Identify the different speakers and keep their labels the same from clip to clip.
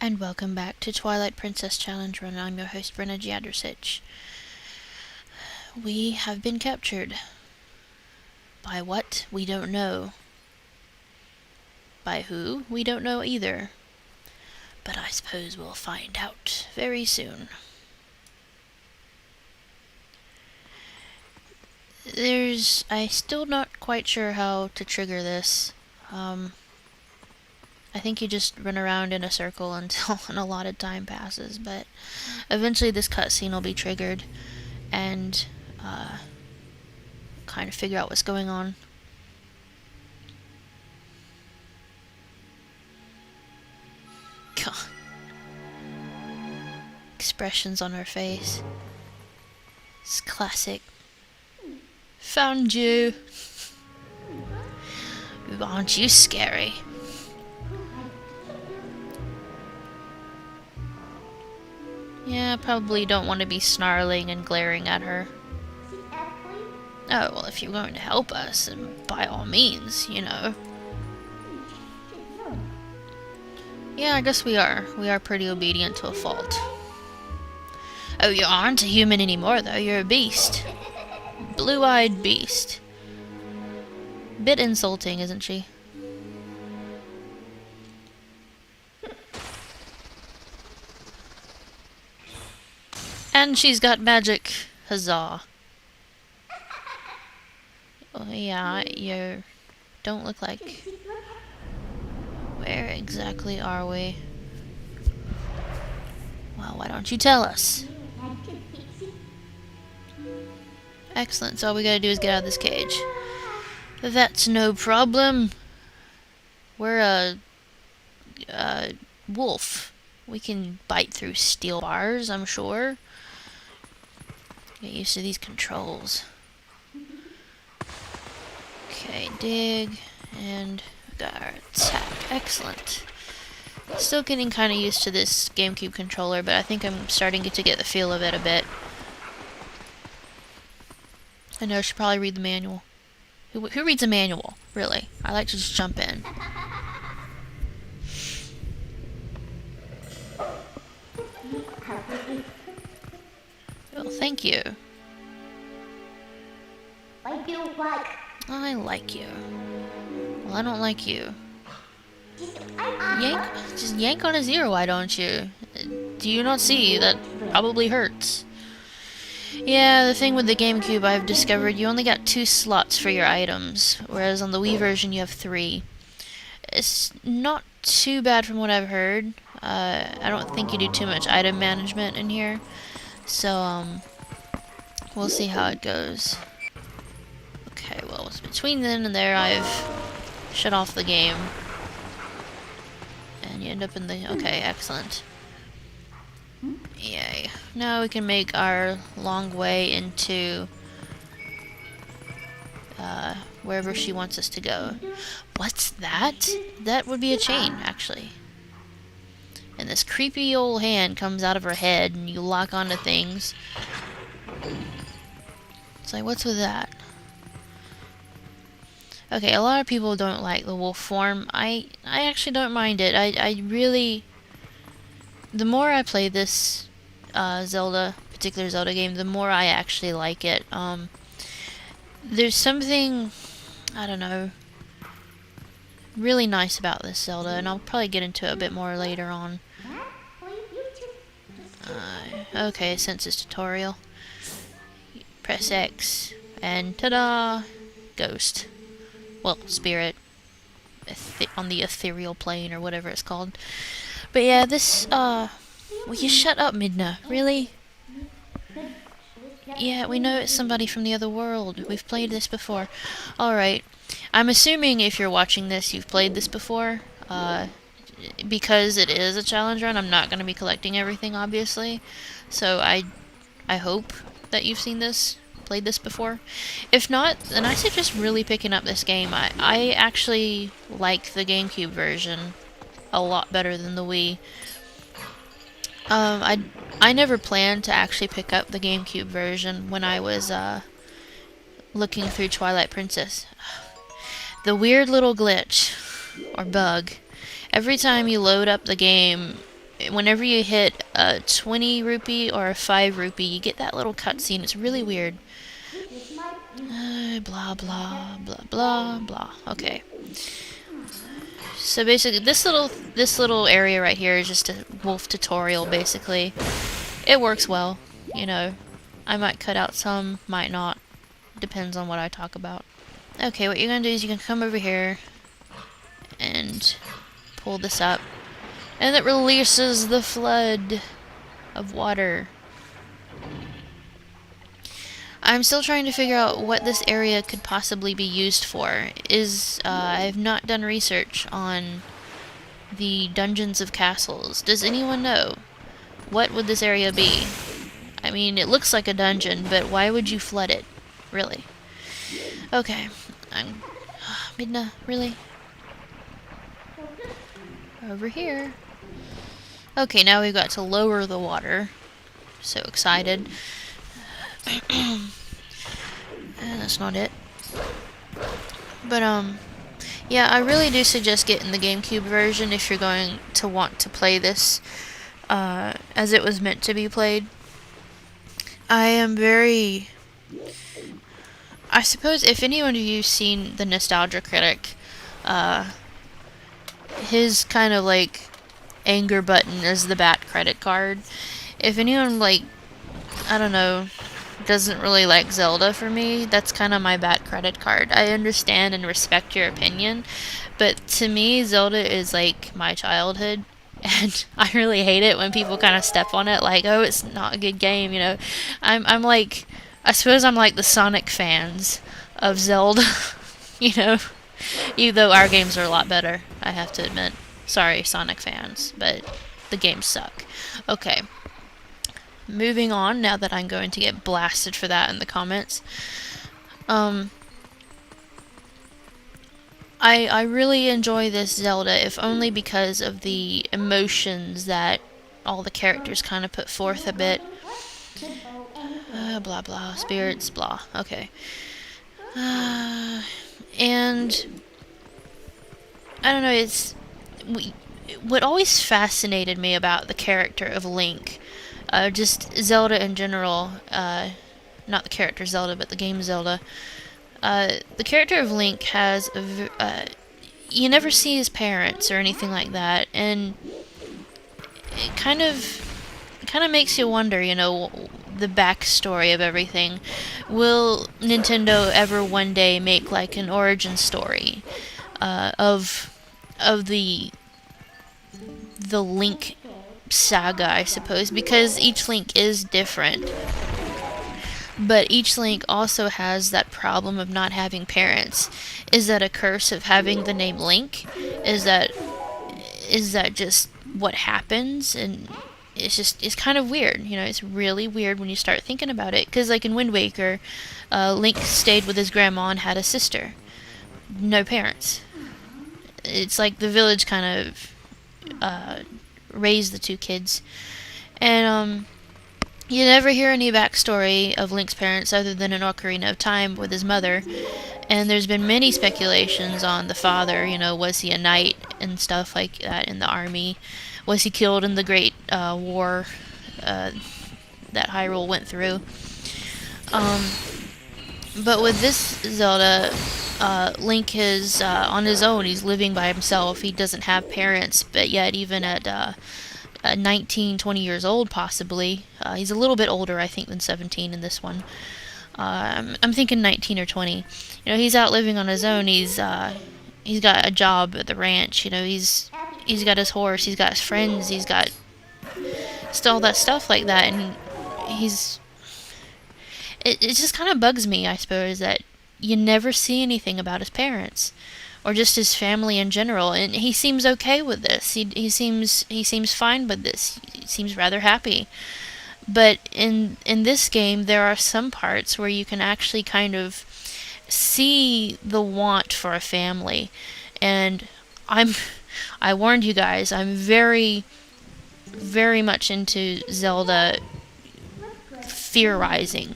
Speaker 1: And welcome back to Twilight Princess Challenge Run. I'm your host, Brenna Jadersich. We have been captured. By what? We don't know. By who? We don't know either. But I suppose we'll find out very soon. I'm still not quite sure how to trigger this. I think you just run around in a circle until an allotted time passes, but eventually this cutscene will be triggered and kind of figure out what's going on. God. Expressions on her face. It's classic. Found you. Aren't you scary? Yeah, probably don't want to be snarling and glaring at her. Oh, well, if you're going to help us, then by all means, you know. Yeah, I guess we are. We are pretty obedient to a fault. Oh, you aren't a human anymore, though. You're a beast. Blue-eyed beast. Bit insulting, isn't she? And she's got magic. Huzzah. Oh, yeah, you don't look like... Where exactly are we? Well, why don't you tell us? Excellent, so all we gotta do is get out of this cage. That's no problem. We're a wolf. We can bite through steel bars, I'm sure. Get used to these controls. Okay, dig, and we got our attack. Excellent. Still getting kind of used to this GameCube controller, but I think I'm starting to get the feel of it a bit. I know I should probably read the manual. Who reads a manual? Really? I like to just jump in. Well, thank you. I like you. Well, I don't like you. Just yank on his ear, why don't you? Do you not see? That probably hurts. Yeah, the thing with the GameCube, I've discovered you only got 2 slots for your items, whereas on the Wii version you have 3. It's not too bad from what I've heard. I don't think you do too much item management in here, so we'll see how it goes. Okay, well, between then and there I've shut off the game. And you end up in the... Okay, excellent. Yay. Now we can make our long way into wherever she wants us to go. What's that? That would be a chain, actually. And this creepy old hand comes out of her head and you lock onto things. It's like, what's with that? Okay, a lot of people don't like the wolf form. I actually don't mind it. I really... The more I play this particular Zelda game, the more I actually like it. There's something, I don't know, really nice about this Zelda, and I'll probably get into it a bit more later on. Okay, Census tutorial. Press X, and ta-da! Ghost. Well, spirit. On the ethereal plane, or whatever it's called. But yeah, this, will you shut up, Midna? Really? Yeah, we know it's somebody from the other world. We've played this before. Alright. I'm assuming if you're watching this, you've played this before. Because it is a challenge run, I'm not going to be collecting everything, obviously. So I hope that you've seen this, played this before. If not, then I suggest really picking up this game. I actually like the GameCube version a lot better than the Wii. I never planned to actually pick up the GameCube version when I was looking through Twilight Princess. The weird little glitch or bug. Every time you load up the game whenever you hit a 20 rupee or a 5 rupee, you get that little cutscene. It's really weird. Blah, blah, blah, blah, blah. Okay. So basically, this little area right here is just a wolf tutorial, basically. It works well, you know. I might cut out some, might not. Depends on what I talk about. Okay, what you're gonna do is you can come over here and pull this up. And it releases the flood of water. I'm still trying to figure out what this area could possibly be used for. I've not done research on the dungeons of castles. Does anyone know? What would this area be? I mean, it looks like a dungeon, but why would you flood it? Really? Okay. Midna, really? Over here. Okay, now we've got to lower the water. So excited. That's not it. But, yeah, I really do suggest getting the GameCube version if you're going to want to play this as it was meant to be played. I suppose if anyone of you've seen the Nostalgia Critic, his kind of like anger button is the Bat credit card. If anyone, like, I don't know, doesn't really like Zelda for me, that's kind of my Bat credit card. I understand and respect your opinion, but to me, Zelda is like my childhood, and I really hate it when people kind of step on it, like, oh, it's not a good game, you know. I'm like, I suppose I'm like the Sonic fans of Zelda, you know, even though our games are a lot better, I have to admit. Sorry, Sonic fans, but the games suck. Okay. Moving on, now that I'm going to get blasted for that in the comments. I really enjoy this Zelda, if only because of the emotions that all the characters kind of put forth a bit. Blah blah, spirits, blah. Okay. And I don't know, what always fascinated me about the character of Link, just Zelda in general, not the character Zelda, but the game Zelda. The character of Link has you never see his parents or anything like that, and it kind of makes you wonder, you know, the backstory of everything. Will Nintendo ever one day make like an origin story of the Link saga, I suppose, because each Link is different. But each Link also has that problem of not having parents. Is that a curse of having the name Link? Is that just what happens? And it's kind of weird, you know, it's really weird when you start thinking about it. Because like in Wind Waker, Link stayed with his grandma and had a sister. No parents. It's like the village kind of raised the two kids. And you never hear any backstory of Link's parents other than an Ocarina of Time with his mother. And there's been many speculations on the father, you know, was he a knight and stuff like that in the army? Was he killed in the Great War that Hyrule went through? But with this Zelda, Link is on his own. He's living by himself. He doesn't have parents, but yet even at 19, 20 years old, possibly. He's a little bit older, I think, than 17 in this one. I'm thinking 19 or 20. You know, he's out living on his own. He's got a job at the ranch. You know, he's got his horse. He's got his friends. He's got still all that stuff like that. And it just kind of bugs me, I suppose, that you never see anything about his parents or just his family in general, and he seems okay with this. He seems fine with this. He seems rather happy. But in this game, there are some parts where you can actually kind of see the want for a family, and I warned you guys, I'm very, very much into Zelda theorizing,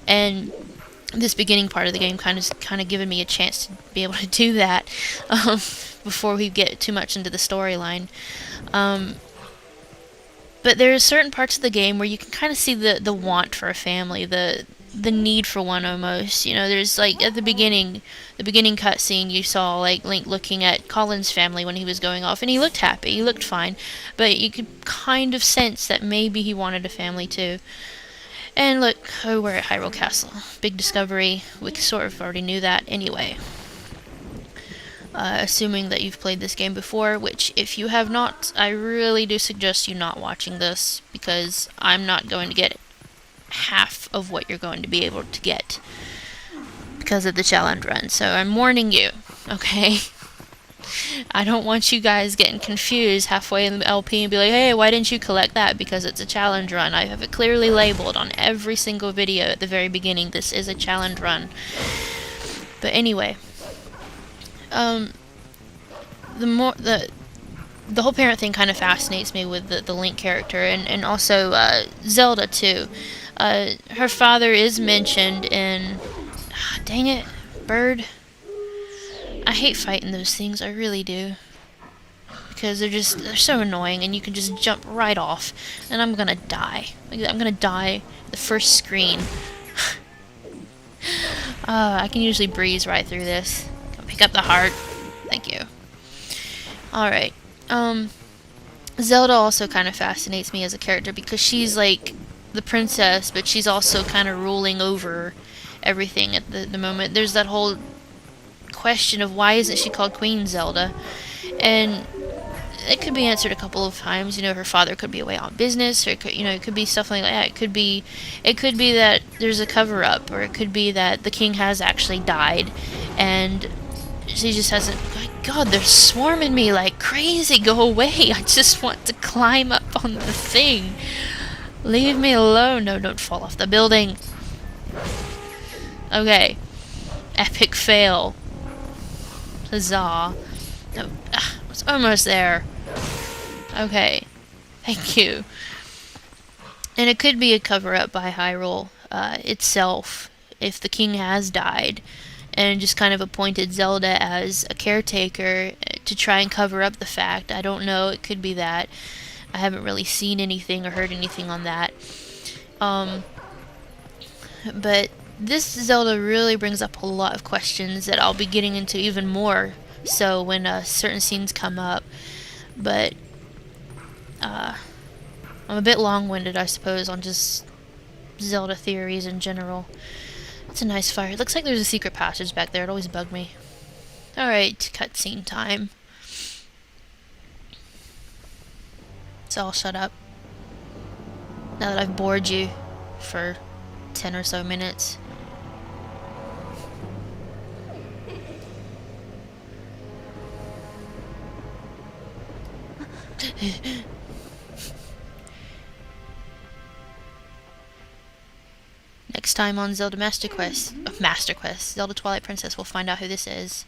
Speaker 1: and this beginning part of the game kind of given me a chance to be able to do that before we get too much into the storyline. But there are certain parts of the game where you can kind of see the want for a family, the need for one almost. You know, there's like at the beginning cutscene, you saw like Link looking at Colin's family when he was going off, and he looked happy, he looked fine, but you could kind of sense that maybe he wanted a family too. And look, oh, we're at Hyrule Castle. Big discovery. We sort of already knew that anyway. Assuming that you've played this game before, which if you have not, I really do suggest you not watching this, because I'm not going to get half of what you're going to be able to get because of the challenge run. So I'm warning you, okay? I don't want you guys getting confused halfway in the LP and be like, hey, why didn't you collect that? Because it's a challenge run. I have it clearly labeled on every single video at the very beginning. This is a challenge run. But anyway, the whole parent thing kind of fascinates me with the Link character, and also Zelda too. Her father is mentioned in... dang it, bird. I hate fighting those things, I really do. Because they're so annoying, and you can just jump right off, and I'm gonna die. I'm gonna die the first screen. I can usually breeze right through this. Pick up the heart. Thank you. Alright. Zelda also kind of fascinates me as a character because she's like the princess, but she's also kind of ruling over everything at the moment. There's that whole question of why isn't she called Queen Zelda? And it could be answered a couple of times. You know, her father could be away on business, or it could be stuff like that. It could be that there's a cover-up, or it could be that the king has actually died, and she just hasn't... God, they're swarming me like crazy. Go away. I just want to climb up on the thing. Leave me alone. No, don't fall off the building. Okay. Epic fail. Huzzah. No, I was almost there. Okay. Thank you. And it could be a cover-up by Hyrule itself, if the king has died, and just kind of appointed Zelda as a caretaker to try and cover up the fact. I don't know, it could be that. I haven't really seen anything or heard anything on that. But this Zelda really brings up a lot of questions that I'll be getting into even more so when certain scenes come up. But I'm a bit long-winded, I suppose, on just Zelda theories in general. It's a nice fire. It looks like there's a secret passage back there. It always bugged me. Alright, cutscene time. So I'll shut up. Now that I've bored you for 10 or so minutes. Next time on Zelda Master Quest, Zelda Twilight Princess, we'll find out who this is.